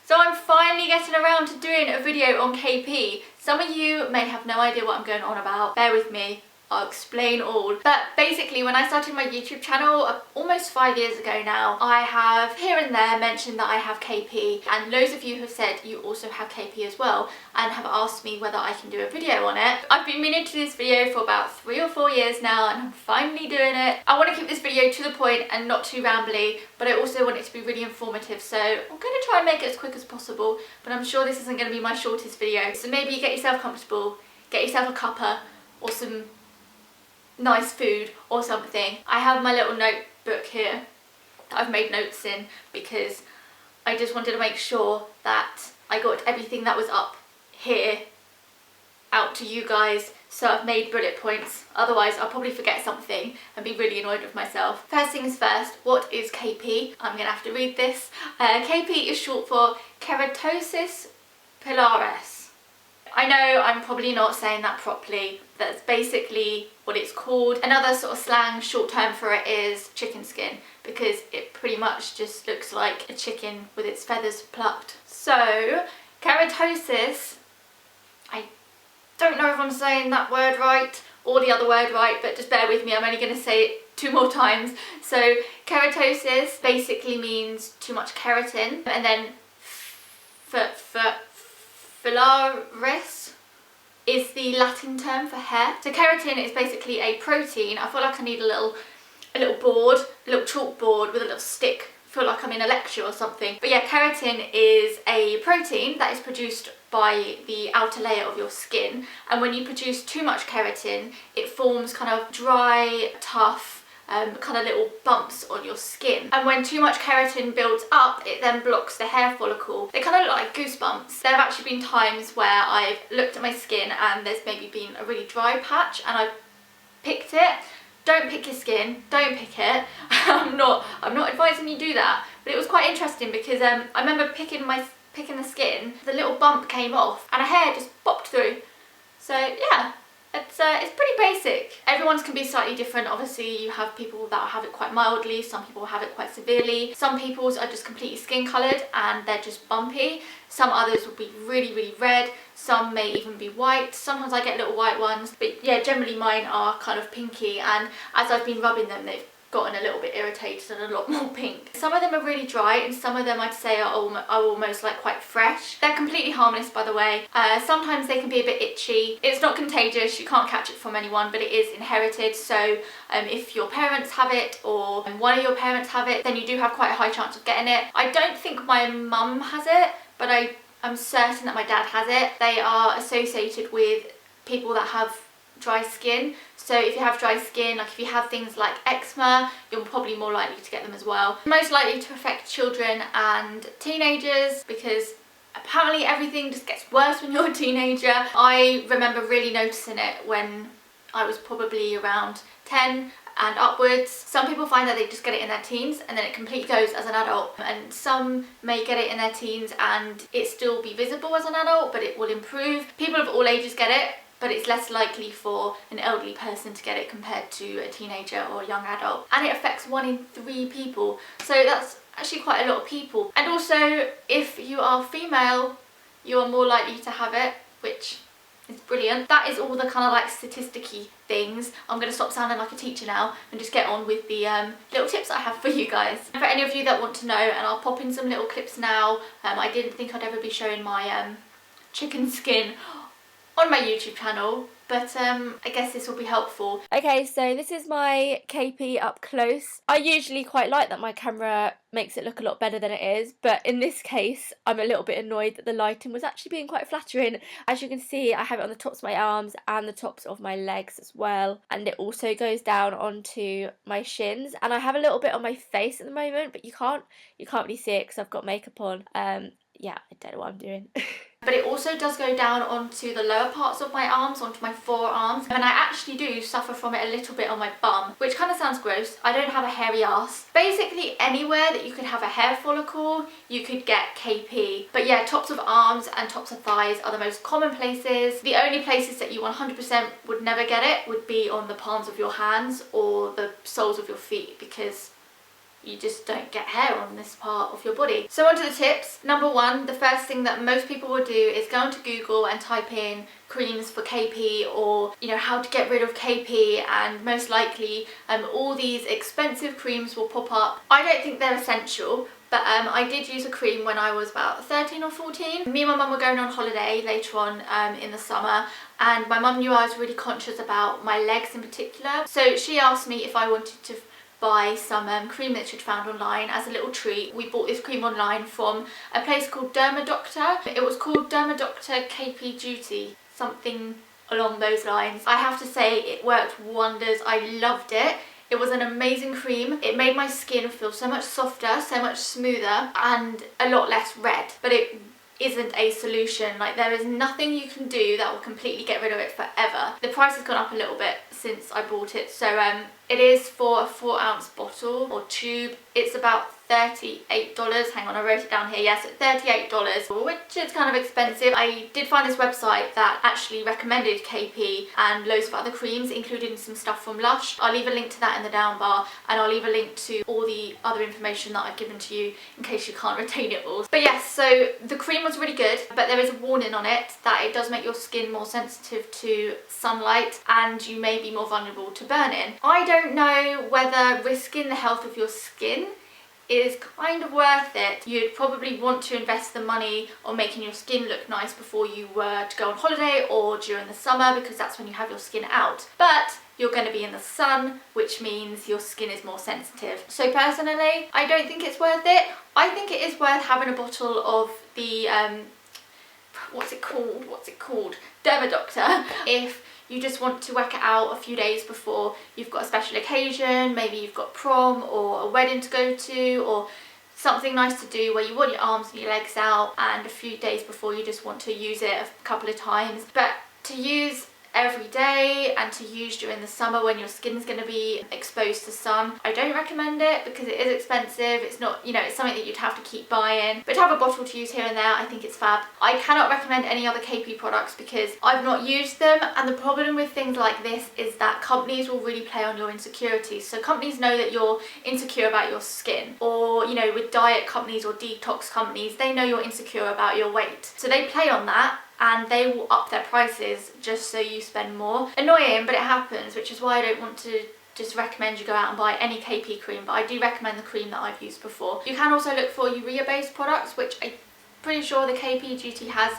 So I'm finally getting around to doing a video on KP. Some of you may have no idea what I'm going on about. Bear with me. I'll explain all. But basically, when I started my YouTube channel almost 5 years ago now, I have here and there mentioned that I have KP, and loads of you have said you also have KP as well and have asked me whether I can do a video on it. I've been meaning to do this video for about 3 or 4 years now, and I'm finally doing it. I want to keep this video to the point and not too rambly, but I also want it to be really informative, so I'm going to try and make it as quick as possible, but I'm sure this isn't going to be my shortest video. So maybe get yourself comfortable, get yourself a cuppa or some nice food or something. I have my little notebook here that I've made notes in because I just wanted to make sure that I got everything that was up here out to you guys, so I've made bullet points, otherwise I'll probably forget something and be really annoyed with myself. First things first, what is KP? I'm gonna have to read this. KP is short for Keratosis Pilaris. I know I'm probably not saying that properly. That's basically what it's called. Another sort of slang short term for it is chicken skin, because it pretty much just looks like a chicken with its feathers plucked. So keratosis, I don't know if I'm saying that word right or the other word right, but just bear with me, I'm only going to say it 2 more times. So keratosis basically means too much keratin, and then Pilaris is the Latin term for hair. So keratin is basically a protein. I feel like I need a little board, a little chalkboard with a little stick. I feel like I'm in a lecture or something. But yeah, keratin is a protein that is produced by the outer layer of your skin. And when you produce too much keratin, it forms kind of dry, tough, kind of little bumps on your skin, and when too much keratin builds up, it then blocks the hair follicle. They kind of look like goosebumps. There have actually been times where I've looked at my skin and there's maybe been a really dry patch and I've picked it. Don't pick your skin, don't pick it. I'm not advising you do that, but it was quite interesting because I remember picking the skin, the little bump came off and a hair just popped through. So yeah, it's pretty basic. Everyone's can be slightly different. Obviously you have people that have it quite mildly, some people have it quite severely. Some people's are just completely skin coloured and they're just bumpy. Some others will be really, really red. Some may even be white. Sometimes I get little white ones, but yeah, generally mine are kind of pinky, and as I've been rubbing them, they've gotten a little bit irritated and a lot more pink. Some of them are really dry and some of them I'd say are almost like quite fresh. They're completely harmless, by the way. Sometimes they can be a bit itchy. It's not contagious, you can't catch it from anyone, but it is inherited. So if your parents have it or one of your parents have it, then you do have quite a high chance of getting it. I don't think my mum has it, but I'm certain that my dad has it. They are associated with people that have dry skin. So if you have dry skin, like if you have things like eczema, you're probably more likely to get them as well. Most likely to affect children and teenagers, because apparently everything just gets worse when you're a teenager. I remember really noticing it when I was probably around 10 and upwards. Some people find that they just get it in their teens and then it completely goes as an adult, and some may get it in their teens and it still be visible as an adult, but it will improve. People of all ages get it, but it's less likely for an elderly person to get it compared to a teenager or a young adult. And it affects 1 in 3 people, so that's actually quite a lot of people. And also, if you are female, you are more likely to have it, which is brilliant. That is all the kind of like statisticky things. I'm going to stop sounding like a teacher now and just get on with the little tips I have for you guys. And for any of you that want to know, and I'll pop in some little clips now, I didn't think I'd ever be showing my chicken skin on my YouTube channel, but I guess this will be helpful. Okay, so this is my KP up close. I usually quite like that my camera makes it look a lot better than it is, but in this case I'm a little bit annoyed that the lighting was actually being quite flattering. As you can see, I have it on the tops of my arms and the tops of my legs as well, and it also goes down onto my shins, and I have a little bit on my face at the moment, but you can't really see it because I've got makeup on. Yeah, I don't know what I'm doing. But it also does go down onto the lower parts of my arms, onto my forearms, and I actually do suffer from it a little bit on my bum, which kind of sounds gross. I don't have a hairy ass. Basically anywhere that you could have a hair follicle, you could get KP. But yeah, tops of arms and tops of thighs are the most common places. The only places that you 100% would never get it would be on the palms of your hands or the soles of your feet, because you just don't get hair on this part of your body. So on to the tips. Number one, the first thing that most people will do is go onto Google and type in creams for KP, or you know, how to get rid of KP, and most likely all these expensive creams will pop up. I don't think they're essential, but I did use a cream when I was about 13 or 14. Me and my mum were going on holiday later on in the summer, and my mum knew I was really conscious about my legs in particular. So she asked me if I wanted to buy some cream that she'd found online as a little treat. We bought this cream online from a place called DERMAdoctor. It was called DERMAdoctor KP Duty, something along those lines. I have to say it worked wonders. I loved it. It was an amazing cream. It made my skin feel so much softer, so much smoother, and a lot less red. But it isn't a solution. Like, there is nothing you can do that will completely get rid of it forever. The price has gone up a little bit since I bought it. So it is for a 4-ounce bottle or tube. It's about $38. Hang on, I wrote it down here. Yes, $38, which is kind of expensive. I did find this website that actually recommended KP and loads of other creams, including some stuff from LUSH. I'll leave a link to that in the down bar, and I'll leave a link to all the other information that I've given to you in case you can't retain it all. But yes, so the cream was really good, but there is a warning on it that it does make your skin more sensitive to sunlight, and you may be more vulnerable to burn-in. I don't know whether risking the health of your skin is kind of worth it. You'd probably want to invest the money on making your skin look nice before you were to go on holiday or during the summer, because that's when you have your skin out. But you're going to be in the sun, which means your skin is more sensitive. So personally, I don't think it's worth it. I think it is worth having a bottle of the what's it called? DERMAdoctor. If you just want to work it out a few days before you've got a special occasion, maybe you've got prom or a wedding to go to, or something nice to do where you want your arms and your legs out, and a few days before you just want to use it a couple of times. But to use every day and to use during the summer when your skin's going to be exposed to sun, I don't recommend it, because it is expensive. It's not, you know, it's something that you'd have to keep buying, but to have a bottle to use here and there, I think it's fab. I cannot recommend any other KP products because I've not used them, and the problem with things like this is that companies will really play on your insecurities. So companies know that you're insecure about your skin, or you know, with diet companies or detox companies, they know you're insecure about your weight, so they play on that, and they will up their prices just so you spend more. Annoying, but it happens, which is why I don't want to just recommend you go out and buy any KP cream, but I do recommend the cream that I've used before. You can also look for urea based products, which I'm pretty sure the KP Duty has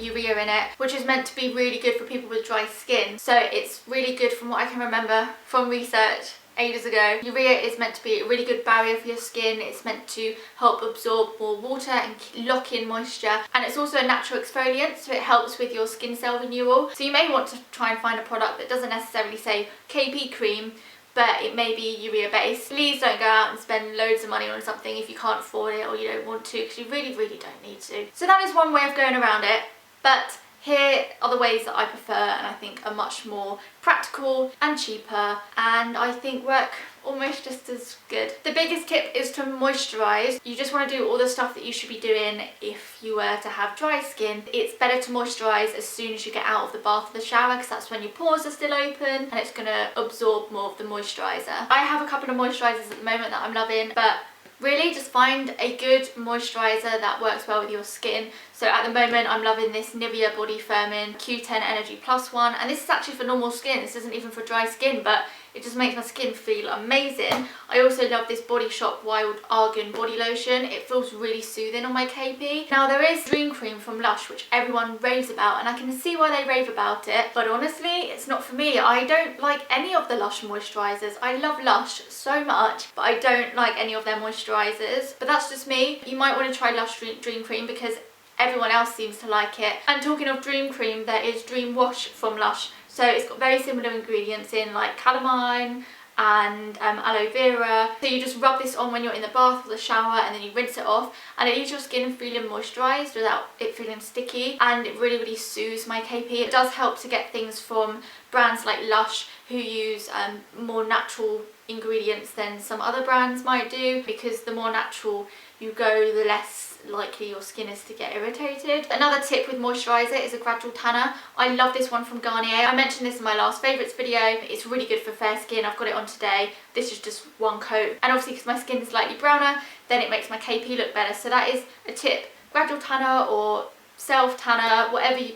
urea in it, which is meant to be really good for people with dry skin. So it's really good from what I can remember from research ages ago. Urea is meant to be a really good barrier for your skin. It's meant to help absorb more water and lock in moisture, and it's also a natural exfoliant, so it helps with your skin cell renewal. So you may want to try and find a product that doesn't necessarily say KP cream, but it may be urea based. Please don't go out and spend loads of money on something if you can't afford it or you don't want to, because you really don't need to. So that is one way of going around it, but here are the ways that I prefer and I think are much more practical and cheaper, and I think work almost just as good. The biggest tip is to moisturise. You just want to do all the stuff that you should be doing if you were to have dry skin. It's better to moisturise as soon as you get out of the bath or the shower, because that's when your pores are still open and it's going to absorb more of the moisturiser. I have a couple of moisturisers at the moment that I'm loving, but really just find a good moisturiser that works well with your skin. So at the moment I'm loving this Nivea Body Firming Q10 Energy Plus one, and this is actually for normal skin. This isn't even for dry skin, but it just makes my skin feel amazing. I also love this Body Shop Wild Argan Body Lotion. It feels really soothing on my KP. Now there is Dream Cream from LUSH, which everyone raves about, and I can see why they rave about it, but honestly it's not for me. I don't like any of the LUSH moisturisers. I love LUSH so much, but I don't like any of their moisturisers. But that's just me. You might want to try LUSH Dream Cream because everyone else seems to like it. And talking of Dream Cream, there is Dreamwash from LUSH. So it's got very similar ingredients in, like calamine and aloe vera. So you just rub this on when you're in the bath or the shower, and then you rinse it off, and it leaves your skin feeling moisturised without it feeling sticky, and it really soothes my KP. It does help to get things from brands like LUSH, who use more natural ingredients than some other brands might do, because the more natural you go, the less likely your skin is to get irritated. Another tip with moisturiser is a gradual tanner. I love this one from Garnier. I mentioned this in my last favourites video. It's really good for fair skin. I've got it on today. This is just one coat. And obviously because my skin is slightly browner, then it makes my KP look better. So that is a tip. Gradual tanner or self tanner, whatever you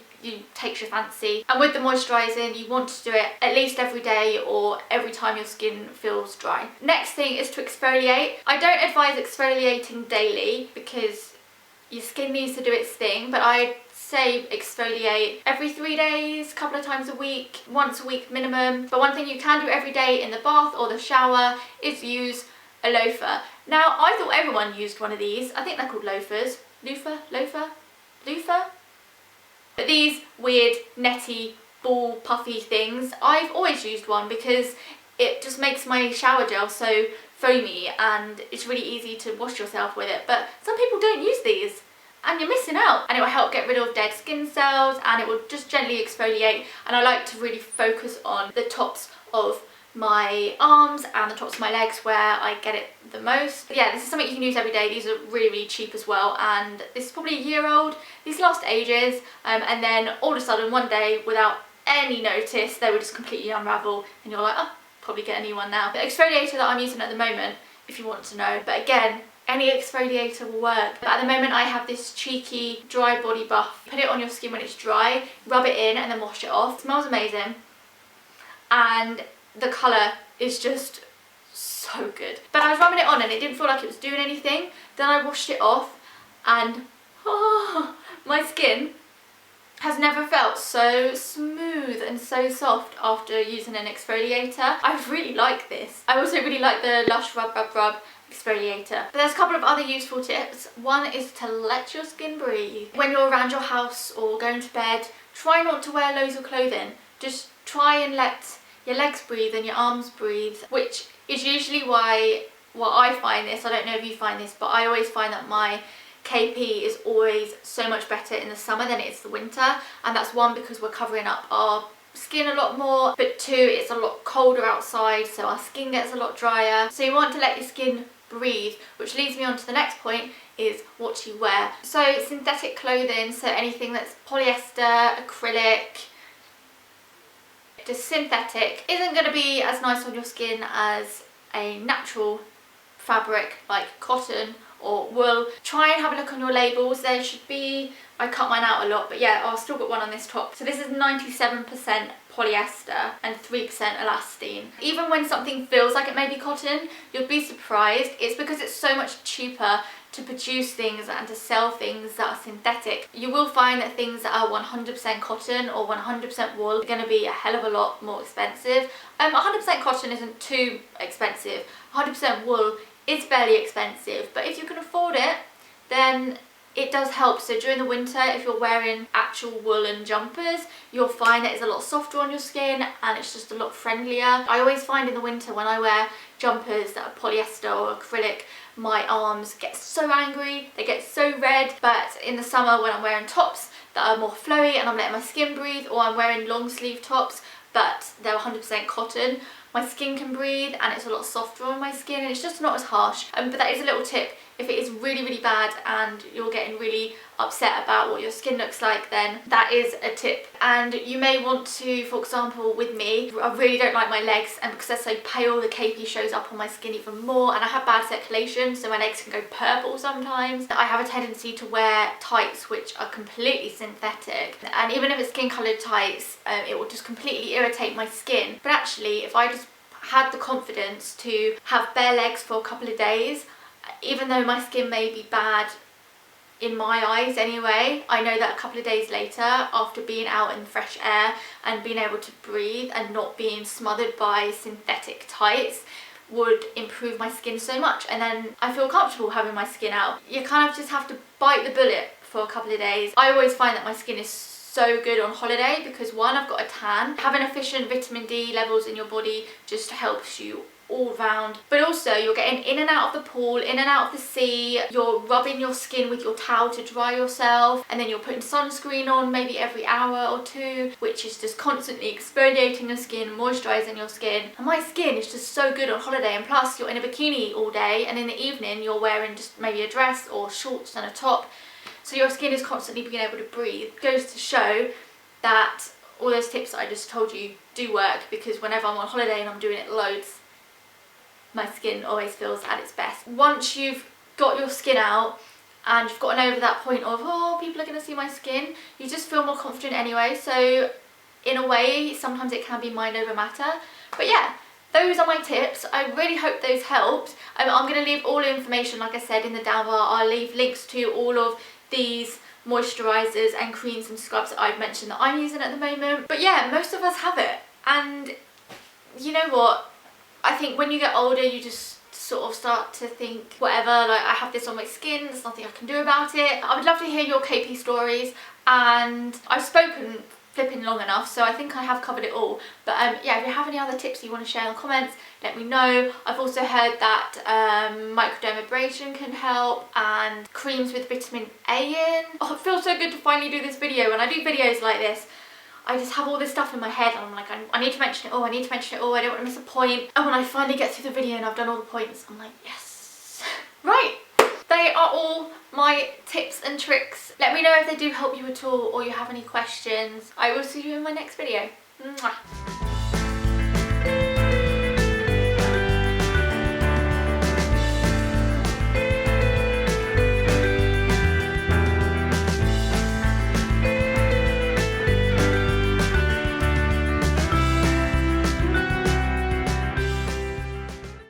takes your fancy. And with the moisturising, you want to do it at least every day or every time your skin feels dry. Next thing is to exfoliate. I don't advise exfoliating daily because your skin needs to do its thing, but I say exfoliate every 3 days, a couple of times a week, once a week minimum. But one thing you can do every day in the bath or the shower is use a loofah. Now, I thought everyone used one of these. I think they're called loafers. Loofah? But these weird netty ball puffy things, I've always used one because it just makes my shower gel so foamy and it's really easy to wash yourself with it. But some people don't use these and you're missing out. And it will help get rid of dead skin cells and it will just gently exfoliate. And I like to really focus on the tops of my arms and the tops of my legs where I get it the most. But yeah, this is something you can use every day. These are really, really cheap as well, and this is probably a year old. These last ages, and then all of a sudden one day, without any notice, they would just completely unravel and you're like, oh, probably get a new one now. The exfoliator that I'm using at the moment, if you want to know, but again, any exfoliator will work. But at the moment I have this cheeky dry body buff. Put it on your skin when it's dry, rub it in and then wash it off. It smells amazing and the colour is just so good. But I was rubbing it on and it didn't feel like it was doing anything. Then I washed it off and my skin has never felt so smooth and so soft after using an exfoliator. I really like this. I also really like the LUSH Rub exfoliator. But there's a couple of other useful tips. One is to let your skin breathe. When you're around your house or going to bed, try not to wear loads of clothing. Just try and let your legs breathe and your arms breathe, which is usually why, well, I find this, I don't know if you find this, but I always find that my KP is always so much better in the summer than it is the winter. And that's one, because we're covering up our skin a lot more, but two, it's a lot colder outside, so our skin gets a lot drier. So you want to let your skin breathe, which leads me on to the next point, is what you wear. So synthetic clothing, so anything that's polyester, acrylic, just synthetic, isn't going to be as nice on your skin as a natural fabric like cotton or wool. Try and have a look on your labels. There should be, I cut mine out a lot, but yeah, I've still got one on this top. So this is 97% polyester and 3% elastane. Even when something feels like it may be cotton, you'll be surprised. It's because it's so much cheaper to produce things and to sell things that are synthetic. You will find that things that are 100% cotton or 100% wool are going to be a hell of a lot more expensive. 100% cotton isn't too expensive. 100% wool is fairly expensive, but if you can afford it, then it does help. So during the winter, if you're wearing actual woolen jumpers, you'll find that it's a lot softer on your skin and it's just a lot friendlier. I always find in the winter when I wear jumpers that are polyester or acrylic, my arms get so angry, they get so red. But in the summer when I'm wearing tops that are more flowy and I'm letting my skin breathe, or I'm wearing long sleeve tops but they're 100% cotton, my skin can breathe and it's a lot softer on my skin and it's just not as harsh. But that is a little tip. If it is really, really bad and you're getting really upset about what your skin looks like, then that is a tip. And you may want to, for example, with me, I really don't like my legs, and because they're so pale, the KP shows up on my skin even more, and I have bad circulation, so my legs can go purple sometimes. I have a tendency to wear tights which are completely synthetic, and even if it's skin coloured tights, it will just completely irritate my skin. But actually, if I just had the confidence to have bare legs for a couple of days, even though my skin may be bad in my eyes anyway, I know that a couple of days later, after being out in fresh air and being able to breathe and not being smothered by synthetic tights, would improve my skin so much, and then I feel comfortable having my skin out. You kind of just have to bite the bullet for a couple of days. I always find that my skin is so good on holiday because one, I've got a tan. Having efficient vitamin D levels in your body just helps you all round. But also you're getting in and out of the pool, in and out of the sea, you're rubbing your skin with your towel to dry yourself, and then you're putting sunscreen on maybe every hour or two, which is just constantly exfoliating your skin, moisturising your skin. And my skin is just so good on holiday, and plus you're in a bikini all day, and in the evening you're wearing just maybe a dress or shorts and a top, so your skin is constantly being able to breathe. It goes to show that all those tips that I just told you do work, because whenever I'm on holiday and I'm doing it loads, my skin always feels at its best. Once you've got your skin out and you've gotten over that point of, oh, people are going to see my skin, you just feel more confident anyway. So in a way, sometimes it can be mind over matter. But yeah, those are my tips. I really hope those helped. I'm going to leave all the information, like I said, in the down bar. I'll leave links to all of these moisturisers and creams and scrubs that I've mentioned that I'm using at the moment. But yeah, most of us have it. And you know what? I think when you get older, you just sort of start to think, whatever, like, I have this on my skin, there's nothing I can do about it. I would love to hear your KP stories, and I've spoken flipping long enough, so I think I have covered it all. But yeah, if you have any other tips you want to share in the comments, let me know. I've also heard that microdermabrasion can help, and creams with vitamin A in. Oh, it feels so good to finally do this video. When I do videos like this, I just have all this stuff in my head, and I'm like, I need to mention it all, I need to mention it all, I don't want to miss a point. And when I finally get through the video and I've done all the points, I'm like, yes. Right, they are all my tips and tricks. Let me know if they do help you at all, or you have any questions. I will see you in my next video. Mwah.